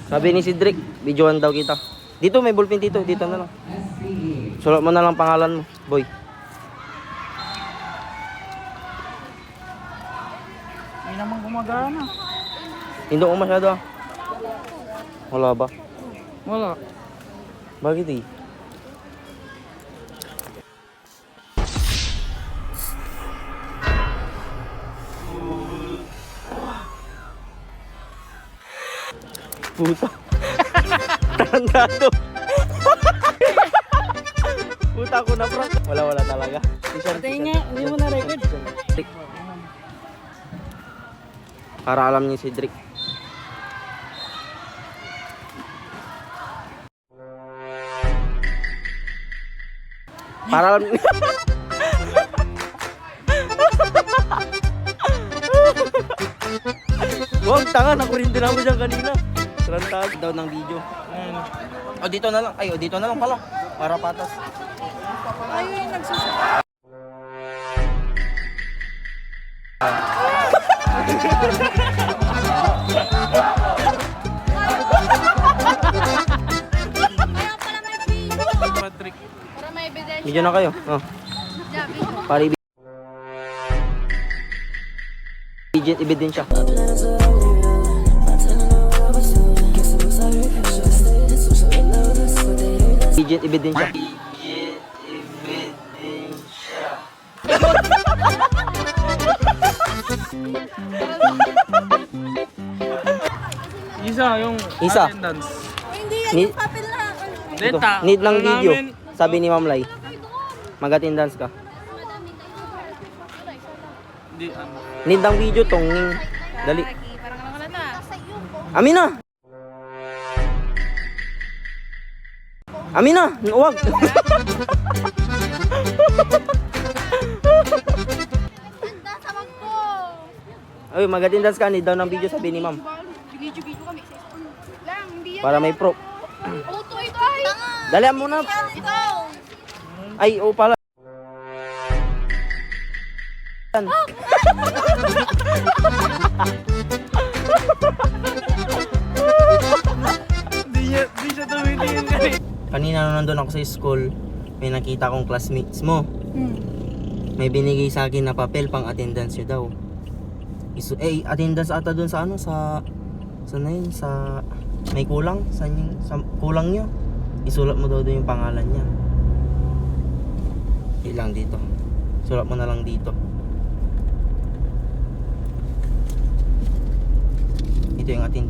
Sabi ni Cedric, videoan daw kita. Dito may ballpen dito, dito na lang. Sulat mo na lang pangalan mo, boy. Hindi naman gumagana. Hindi ko masyado. Wala ba? Wala. Bakit eh? Puta. Tarantado. Puta ko na prank. Wala talaga. Patayin nga, hindi mo na record. Para alam niyo si Cedric. Para alam niyo. Wag, tanga, nakurin din ako dyan kanina. Tarantado daw ng video. O dito na lang. Ay, o dito na lang pala. Para patas. Ay, nagsusunod. Patrick. Para may ebidensya. Video na kayo. Oh. Jabi. Para ebidensya. Ebidensya. Isa, yung Isa. attendance. Hindi yan Ni- yung papel na. Ito, Data. need ng Ano video. namin? Sabi ni Ma'am Lai. Mag-attendance ka. Hindi, ano. Need ng video tong. Dali. Parang wala na. Amin na. Amin na. Huwag. Ganda sa wag ko. Ay, mag-attendance ka. Need daw ng video, sabi ni Ma'am. Video kami sa school. Lang, hindi yan. Para may proof. Auto ito ay. Dalihan mo na. Ito. Ay, oo pala. Di siya tumitingin kanina. Kanina nung nandun ako sa school, may nakita kong classmates mo. May binigay sa akin na papel pang attendance nyo daw. Attendance ata dun sa ano, sa na yun, sa may kulang, sa kulang nyo. Isulat mo daw dun yung pangalan niya. Ilang dito. Sulat mo na lang dito. Ito yung attendance.